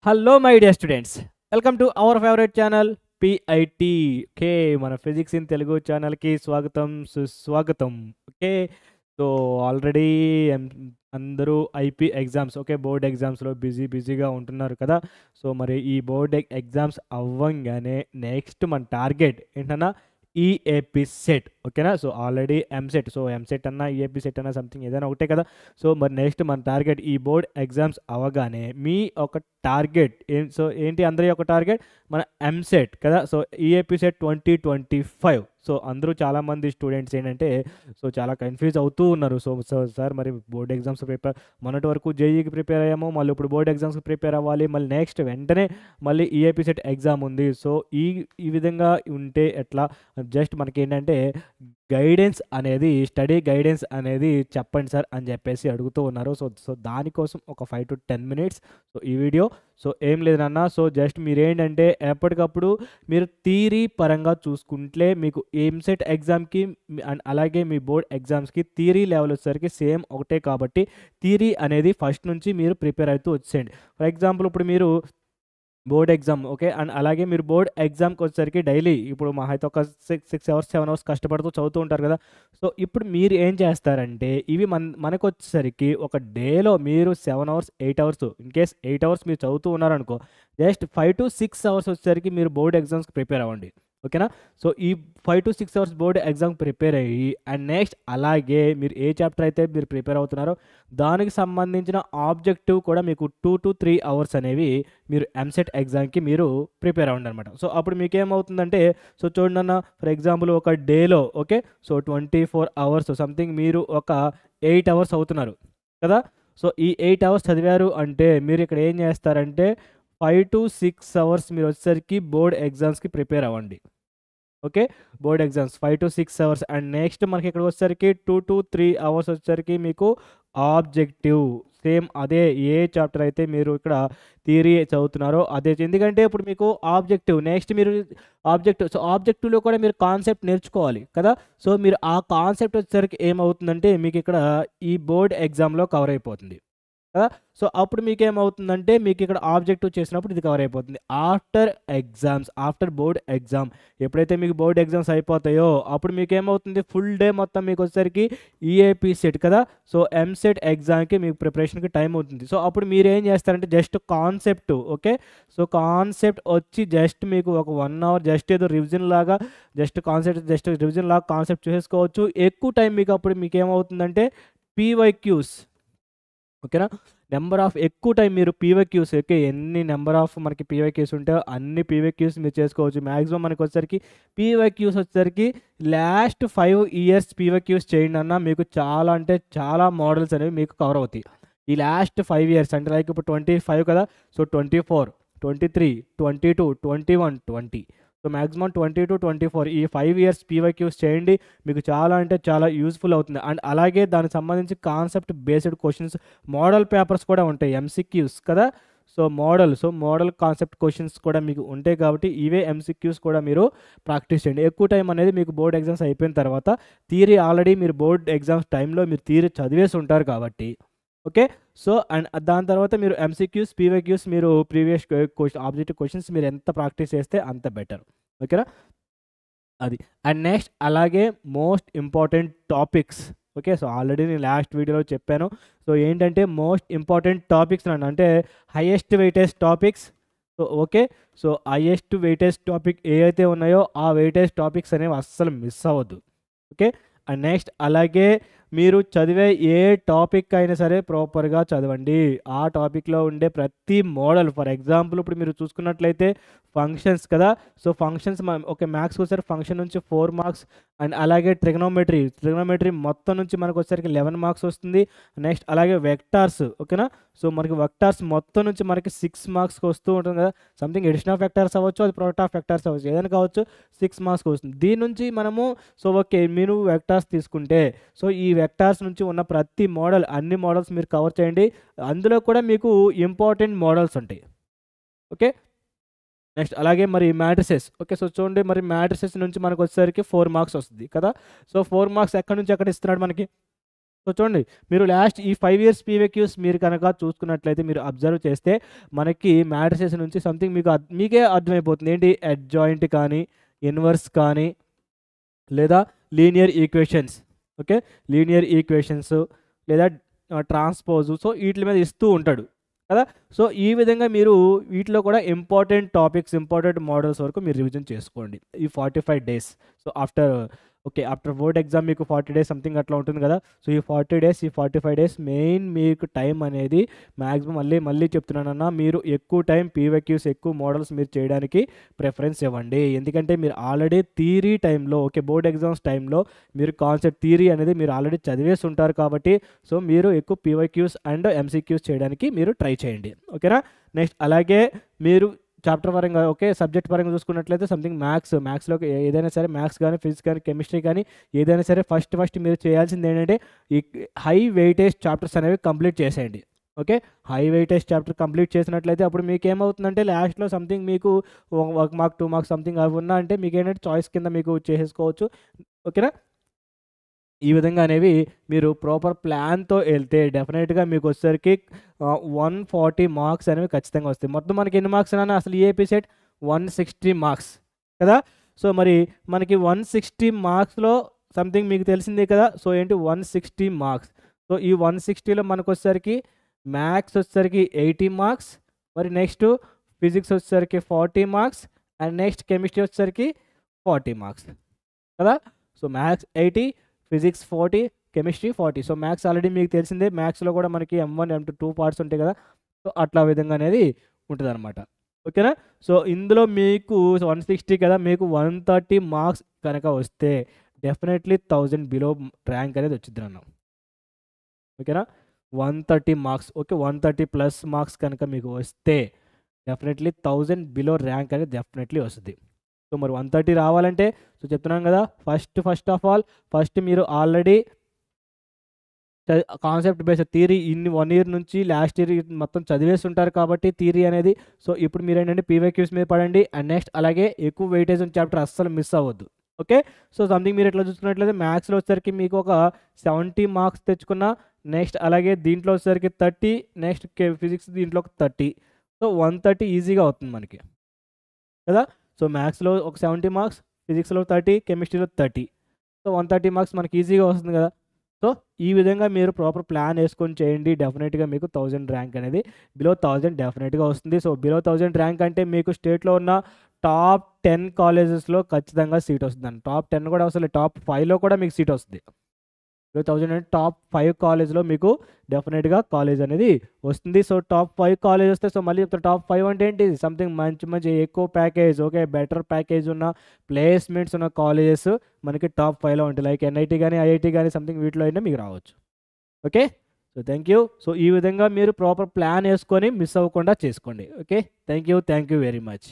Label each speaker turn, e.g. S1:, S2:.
S1: Hello my dear students, welcome to our favourite channel PIT. Okay, మన physics in Telugu ఛానల్కి స్వాగతం సుస్వాగతం. Okay, so already అందరూ IP exams, okay, board ఎగ్జామ్స్లో బిజీగా ఉంటున్నారు కదా. సో మరి ఈ బోర్డ్ ఎగ్జామ్స్ అవ్వంగానే నెక్స్ట్ మన టార్గెట్ ఏంటన్నా ఈఏపీ సెట్. ఓకేనా, so already EAMCET, so EAMCET అన్నా ఈఏపీ సెట్ అన్నా సంథింగ్ ఏదైనా ఒకటే కదా. సో మరి నెక్స్ట్ మన టార్గెట్ ఈ బోర్డ్ ఎగ్జామ్స్ అవ్వగానే మీ ఒక టార్గెట్ సో ఏంటి అందరి యొక్క టార్గెట్ మన ఎంసెట్ కదా. So EAP set 2025. సో అందరూ చాలామంది స్టూడెంట్స్ ఏంటంటే సో చాలా కన్ఫ్యూజ్ అవుతూ ఉన్నారు. సో సార్ మరి బోర్డ్ ఎగ్జామ్స్ మొన్నటి వరకు జేఈకి ప్రిపేర్ అయ్యాము, మళ్ళీ ఇప్పుడు బోర్డ్ ఎగ్జామ్స్కి ప్రిపేర్ అవ్వాలి, మళ్ళీ నెక్స్ట్ వెంటనే మళ్ళీ ఈఏపీ సెట్ ఎగ్జామ్ ఉంది. సో ఈ విధంగా ఉంటే ఎట్లా, జస్ట్ మనకి ఏంటంటే గైడెన్స్ అనేది, స్టడీ గైడెన్స్ అనేది చెప్పండి సార్ అని చెప్పేసి అడుగుతూ ఉన్నారు. సో దానికోసం ఒక 5 to 10 minutes సో ఈ వీడియో. సో ఏం లేదు నాన్న, సో జస్ట్ మీరేంటంటే ఎప్పటికప్పుడు మీరు థియరీ పరంగా చూసుకుంటే మీకు ఎంసెట్ ఎగ్జామ్కి అండ్ అలాగే మీ బోర్డ్ ఎగ్జామ్స్కి థియరీ లెవెల్ వచ్చేసరికి సేమ్ ఒకటే కాబట్టి థియరీ అనేది ఫస్ట్ నుంచి మీరు ప్రిపేర్ అవుతూ వచ్చేయండి. ఫర్ ఎగ్జాంపుల్ ఇప్పుడు మీరు బోర్డ్ ఎగ్జామ్, ఓకే, అండ్ అలాగే మీరు బోర్డ్ ఎగ్జామ్కి వచ్చేసరికి డైలీ ఇప్పుడు మా అయితే ఒక 6 hours 7 hours కష్టపడుతూ చదువుతూ ఉంటారు కదా. సో ఇప్పుడు మీరు ఏం చేస్తారంటే ఇవి మనకు వచ్చేసరికి ఒక డేలో మీరు 7 hours 8 hours, in case 8 hours మీరు చదువుతూ ఉన్నారనుకో, జస్ట్ 5 to 6 hours వచ్చేసరికి మీరు బోర్డ్ ఎగ్జామ్స్కి ప్రిపేర్ అవ్వండి. ఓకేనా, సో ఈ 5 to 6 hours board exam prepare అయ్యి అండ్ నెక్స్ట్ అలాగే మీరు ఏ చాప్టర్ అయితే మీరు ప్రిపేర్ అవుతున్నారో దానికి సంబంధించిన ఆబ్జెక్టివ్ కూడా మీకు 2 to 3 hours అనేవి మీరు ఎంసెట్ ఎగ్జామ్కి మీరు ప్రిపేర్ అవ్వండి అనమాట. సో అప్పుడు మీకు ఏమవుతుందంటే, సో చూడండి అన్న, ఫర్ ఎగ్జాంపుల్ ఒక డేలో, ఓకే, సో 24 hours సంథింగ్ మీరు ఒక 8 hours అవుతున్నారు కదా. సో ఈ 8 hours చదివారు అంటే మీరు ఇక్కడ ఏం చేస్తారంటే 5 to 6 hours మీరు వచ్చేసరికి బోర్డ్ ఎగ్జామ్స్కి ప్రిపేర్ అవ్వండి. Okay, board exams 5 to 6 hours and next మనకి ఇక్కడ వచ్చేసరికి 2 to 3 hours వచ్చేసరికి మీకు ఆబ్జెక్టివ్. సేమ్ అదే ఏ చాప్టర్ అయితే మీరు ఇక్కడ థియరీ చదువుతున్నారో అదే, ఎందుకంటే ఇప్పుడు మీకు ఆబ్జెక్టివ్ నెక్స్ట్ మీరు ఆబ్జెక్టివ్, సో ఆబ్జెక్టివ్లో కూడా మీరు కాన్సెప్ట్ నేర్చుకోవాలి కదా. సో మీరు ఆ కాన్సెప్ట్ వచ్చేసరికి ఏమవుతుందంటే మీకు ఇక్కడ ఈ బోర్డ్ ఎగ్జామ్లో కవర్ అయిపోతుంది కదా. సో అప్పుడు మీకేమవుతుందంటే మీకు ఇక్కడ ఆబ్జెక్టివ్ చేసినప్పుడు ఇది కవర్ అయిపోతుంది. ఆఫ్టర్ బోర్డ్ ఎగ్జామ్ ఎప్పుడైతే మీకు బోర్డ్ ఎగ్జామ్స్ అయిపోతాయో అప్పుడు మీకేమవుతుంది, ఫుల్ డే మొత్తం మీకు వచ్చేసరికి ఈఏపీ సెట్ కదా. సో ఎంసెట్ ఎగ్జామ్కి మీకు ప్రిపరేషన్కి టైం అవుతుంది. సో అప్పుడు మీరు ఏం చేస్తారంటే just concept, okay, so concept వచ్చి జస్ట్ మీకు ఒక 1 hour జస్ట్ ఏదో రివిజన్ లాగా జస్ట్ రివిజన్ లాగా కాన్సెప్ట్ చూసేసుకోవచ్చు. ఎక్కువ టైం మీకు అప్పుడు మీకు ఏమవుతుందంటే పీవైక్యూస్, ఓకేనా, నెంబర్ ఆఫ్ ఎక్కువ టైం మీరు పీవైక్యూస్, ఓకే, ఎన్ని నెంబర్ ఆఫ్ మనకి పీవైక్యూస్ ఉంటాయో అన్ని పీవైక్యూస్ మీరు చేసుకోవచ్చు. మ్యాక్సిమం మనకి వచ్చేసరికి పీవైక్యూస్ వచ్చేసరికి లాస్ట్ 5 years పీవైక్యూస్ చేయండి అన్న, మీకు చాలా అంటే చాలా మోడల్స్ అనేవి మీకు కవర్ అవుతాయి. ఈ లాస్ట్ 5 years అంటే లైక్ ఇప్పుడు 25 కదా, సో 24, 23, 22, 21, 20, సో మ్యాక్సిమం 20 to 24 ఈ 5 years పీవైక్యూస్ చేయండి, మీకు చాలా అంటే చాలా యూస్ఫుల్ అవుతుంది. అండ్ అలాగే దానికి సంబంధించి concept based questions, model papers కూడా ఉంటాయి, ఎంసీక్యూస్ కదా. సో మోడల్ కాన్సెప్ట్ క్వశ్చన్స్ కూడా మీకు ఉంటాయి కాబట్టి ఇవే ఎంసీక్యూస్ కూడా మీరు ప్రాక్టీస్ చేయండి. ఎక్కువ టైం అనేది మీకు బోర్డ్ ఎగ్జామ్స్ అయిపోయిన తర్వాత థియరీ ఆల్రెడీ మీరు బోర్డ్ ఎగ్జామ్స్ టైంలో మీరు థియరీ చదివేసి ఉంటారు కాబట్టి, ఓకే, సో అండ్ దాని తర్వాత మీరు ఎంసీక్యూస్ పీవైక్యూస్ మీరు ప్రీవియస్ ఆబ్జెక్టివ్ క్వశ్చన్స్ మీరు ఎంత ప్రాక్టీస్ చేస్తే అంత బెటర్. ఓకేనా, అది. అండ్ నెక్స్ట్ అలాగే most important topics, okay, so already నేను లాస్ట్ వీడియోలో చెప్పాను. సో ఏంటంటే మోస్ట్ ఇంపార్టెంట్ టాపిక్స్ అంటే highest weightage topics. So okay, so highest weightage topic ఏ అయితే ఉన్నాయో ఆ వెయిటేజ్ టాపిక్స్ అనేవి అస్సలు మిస్ అవ్వద్దు. ఓకే, అండ్ నెక్స్ట్ అలాగే మీరు చదివే ఏ టాపిక్ అయినా సరే ప్రాపర్గా చదవండి. ఆ టాపిక్లో ఉండే ప్రతి మోడల్, ఫర్ ఎగ్జాంపుల్ ఇప్పుడు మీరు చూసుకున్నట్లయితే ఫంక్షన్స్ కదా. సో ఫంక్షన్స్ ఓకే, మ్యాథ్స్కి వచ్చేసరికి ఫంక్షన్ నుంచి 4 marks అండ్ అలాగే ట్రిగ్నోమెట్రీ మొత్తం నుంచి మనకు వచ్చేసరికి 11 marks వస్తుంది. నెక్స్ట్ అలాగే వెక్టార్స్, ఓకేనా, సో మనకి వెక్టార్స్ మొత్తం నుంచి మనకి 6 marks వస్తూ ఉంటుంది కదా. సంథింగ్ ఎడిషన్ ఆఫ్ వెక్టార్స్ అవ్వచ్చు, అది ప్రోడక్ట్ ఆఫ్ వెక్టార్స్ అవ్వచ్చు, ఏదైనా కావచ్చు, 6 marks వస్తుంది. దీని నుంచి మనము సో ఓకే మీరు వెక్టార్స్ తీసుకుంటే సో ఈ వెక్టార్స్ నుంచి ఉన్న ప్రతి మోడల్, అన్ని మోడల్స్ మీరు కవర్ చేయండి. అందులో కూడా మీకు ఇంపార్టెంట్ మోడల్స్ ఉంటాయి. ఓకే, నెక్స్ట్ అలాగే మరి మ్యాట్రిసెస్, ఓకే, సో చూడండి మరి మ్యాట్రిసెస్ నుంచి మనకు వచ్చేసరికి 4 marks వస్తుంది కదా. సో 4 marks ఎక్కడి నుంచి ఎక్కడ ఇస్తున్నాడు మనకి, సో చూడండి, మీరు లాస్ట్ ఈ 5 ఇయర్స్ పీవైక్యూస్ మీరు కనుక చూసుకున్నట్లయితే, మీరు అబ్జర్వ్ చేస్తే మనకి మ్యాట్రిసెస్ నుంచి సంథింగ్ మీకే అర్థమైపోతుంది. ఏంటి అడ్జాయింట్ కానీ, ఇన్వర్స్ కానీ, లేదా linear equations. Okay, linear equations లేదా ట్రాన్స్పోజ్. సో వీటి మీద ఇస్తూ ఉంటాడు కదా. సో ఈ విధంగా మీరు వీటిలో కూడా ఇంపార్టెంట్ టాపిక్స్, ఇంపార్టెంట్ మోడల్స్ వరకు మీరు రివిజన్ చేసుకోండి ఈ 45 days. So after board exam మీకు 40 డేస్ సంథింగ్ అట్లా ఉంటుంది కదా. సో ఈ 40 డేస్, ఈ 45 డేస్ మెయిన్ మీకు టైం అనేది మ్యాక్సిమం మళ్ళీ చెప్తున్నానన్నా, మీరు ఎక్కువ టైం పీవైక్యూస్, ఎక్కువ మోడల్స్ మీరు చేయడానికి ప్రిఫరెన్స్ ఇవ్వండి. ఎందుకంటే మీరు ఆల్రెడీ థియరీ టైంలో, ఓకే, బోర్డ్ ఎగ్జామ్స్ టైంలో మీరు కాన్సెప్ట్ థియరీ అనేది మీరు ఆల్రెడీ చదివేసి ఉంటారు కాబట్టి, సో మీరు ఎక్కువ పీవైక్యూస్ అండ్ ఎంసీక్యూస్ చేయడానికి మీరు ట్రై చేయండి. ఓకేనా. నెక్స్ట్ అలాగే మీరు చాప్టర్ పరంగా, ఓకే, సబ్జెక్ట్ పరంగా చూసుకున్నట్లయితే సంథింగ్ మ్యాథ్స్లోకి ఏదైనా సరే, మ్యాథ్స్ కానీ, ఫిజిక్స్ కానీ, కెమిస్ట్రీ కానీ ఏదైనా సరే ఫస్ట్ మీరు చేయాల్సింది ఏంటంటే ఈ హై వెయిటేజ్ చాప్టర్స్ అనేవి కంప్లీట్ చేసేయండి. Okay, high weightage chapter complete చేసినట్లయితే అప్పుడు మీకు ఏమవుతుందంటే లాస్ట్లో సంథింగ్ మీకు 1 మార్క్ 2 మార్క్స్ సంథింగ్ అవి ఉన్నా అంటే మీకు ఏంటంటే చాయిస్ కింద మీకు చేసేసుకోవచ్చు. ఓకేనా. ఈ విధంగా అనేవి మీరు ప్రాపర్ ప్లాన్తో వెళ్తే డెఫినెట్గా మీకు వచ్చేసరికి 140 మార్క్స్ అనేవి ఖచ్చితంగా వస్తాయి. మొత్తం మనకి ఎన్ని మార్క్స్ అన్నా అసలు ఏపీ సెట్ 160 మార్క్స్ కదా. సో మరి మనకి 160 మార్క్స్లో సంథింగ్ మీకు తెలిసిందే కదా. సో ఏంటి 160 మార్క్స్. సో ఈ 160లో మనకు వచ్చేసరికి మ్యాథ్స్ వచ్చేసరికి 80 మార్క్స్, మరి నెక్స్ట్ ఫిజిక్స్ వచ్చేసరికి 40 మార్క్స్, అండ్ నెక్స్ట్ కెమిస్ట్రీ వచ్చేసరికి 40 మార్క్స్ కదా. So maths 80, physics 40, chemistry 40. So maths already మీకు తెలిసిందే, మ్యాథ్స్లో కూడా మనకి M1, M2 2 పార్ట్స్ ఉంటాయి కదా. సో అట్లా విధంగా అనేది ఉంటుంది అనమాట. ఓకేనా. సో ఇందులో మీకు 160 కదా, మీకు 130 మార్క్స్ కనుక వస్తే డెఫినెట్లీ 1000 బిలో ర్యాంక్ అనేది వచ్చింది అన్నాం. ఓకేనా. 130 మార్క్స్, ఓకే, 130 ప్లస్ మార్క్స్ కనుక మీకు వస్తే డెఫినెట్లీ 1000 బిలో ర్యాంక్ అనేది డెఫినెట్లీ వస్తుంది. సో మరి 130 రావాలంటే సో చెప్తున్నాను కదా, ఫస్ట్ ఆఫ్ ఆల్ మీరు already concept based theory 1 year నుంచి లాస్ట్ ఇయర్ మొత్తం చదివేసి ఉంటారు కాబట్టి థియరీ అనేది. సో ఇప్పుడు మీరు ఏంటంటే పీవైక్యూస్ మీద పడండి, అండ్ నెక్స్ట్ అలాగే ఎక్కువ వెయిటేజ్ ఉన్న చాప్టర్ అస్సలు మిస్ అవ్వద్దు. ఓకే. సో సంథింగ్ మీరు ఎట్లా చూసుకున్నట్లయితే మ్యాథ్స్లో వచ్చేసరికి మీకు ఒక 70 మార్క్స్ తెచ్చుకున్న, నెక్స్ట్ అలాగే దీంట్లో వచ్చేసరికి 30, నెక్స్ట్ ఫిజిక్స్ దీంట్లో 30. సో 130 ఈజీగా అవుతుంది మనకి కదా. సో మ్యాథ్స్లో ఒక 70 మార్క్స్, ఫిజిక్స్లో 30, కెమిస్ట్రీలో 30. సో 130 మార్క్స్ మనకి ఈజీగా వస్తుంది కదా. సో ఈ విధంగా మీరు ప్రాపర్ ప్లాన్ వేసుకొని చేయండి, డెఫినెట్గా మీకు 1000 ర్యాంక్ అనేది బిలో 1000 డెఫినెట్గా వస్తుంది. సో బిలో 1000 ర్యాంక్ అంటే మీకు స్టేట్లో ఉన్న టాప్ 10 కాలేజెస్లో ఖచ్చితంగా సీట్ వస్తుందండి. టాప్ 10 కూడా అసలు టాప్ 5లో కూడా మీకు సీట్ వస్తుంది. బిలో 1000 అంటే టాప్ 5 కాలేజ్లో మీకు డెఫినెట్గా కాలేజ్ అనేది వస్తుంది. సో టాప్ 5 కాలేజ్ వస్తే, సో మళ్ళీ చెప్తాను, టాప్ 5 అంటే ఏంటి, సంథింగ్ మంచి ఎక్కువ ప్యాకేజ్, ఓకే, బెటర్ ప్యాకేజ్ ఉన్న ప్లేస్మెంట్స్ ఉన్న కాలేజెస్ మనకి టాప్ 5లో ఉంటాయి. లైక్ ఎన్ఐటి కానీ, ఐఐటి కానీ సంథింగ్ వీటిలో అయినా మీకు రావచ్చు. Okay. So thank you. So ఈ విధంగా మీరు ప్రాపర్ ప్లాన్ వేసుకొని మిస్ అవ్వకుండా చేసుకోండి. Okay, thank you very much.